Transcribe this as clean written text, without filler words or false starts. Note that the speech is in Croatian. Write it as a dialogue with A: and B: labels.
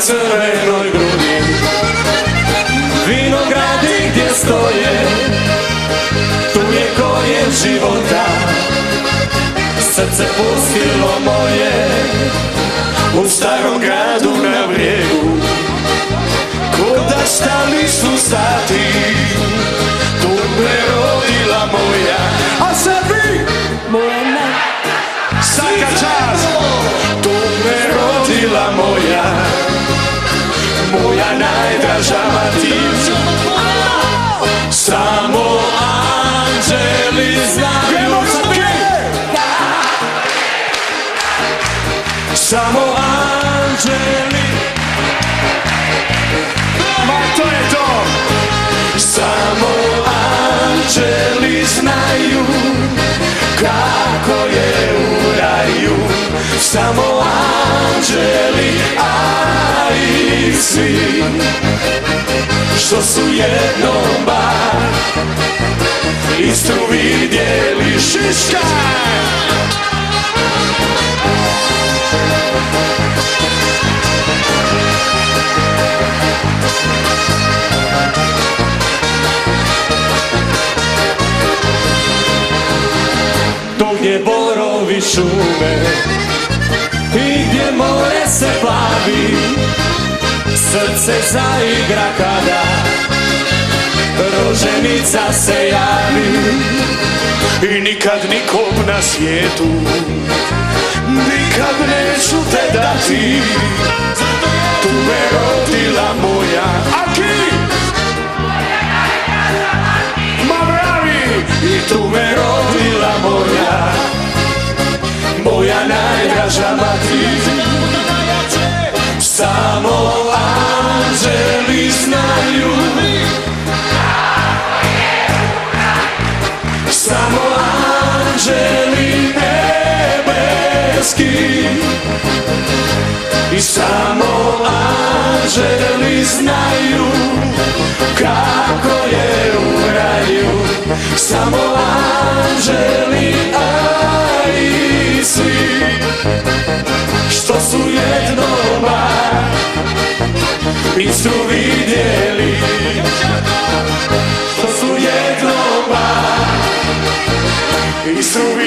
A: crvenoj grudi. Vinogradi gdje stoje, tu je korijen života. Srce pustilo moje u starom gradu na brijegu. Kuda stali su stati, tu me rodila moja. A sad vi, moja svaka čast, tu me rodila moja, moja najdraža Matilda. Samo anđeli znaju, samo anđeli, ma to je to. Samo anđeli znaju kako je u raju. Samo anđeli, a i svi što su jednom bar Istru vidjeli. Šiška! Tu gdje borovi šume i gdje more se plavi, srce zaigra kada roženica se javi. I nikad nikom na svijetu nikad neću te dati, tu me rodila moja. Aki! Ma bravi! I tu me rodila moja, moja najdraža Matilda. Samo anđeli znaju, samo anđeli nebeski, i samo anđeli znaju kako je u raju. Samo anđeli, a i svi što su jednom bar Istru vidjeli, što su jednom bar Istru vidjeli.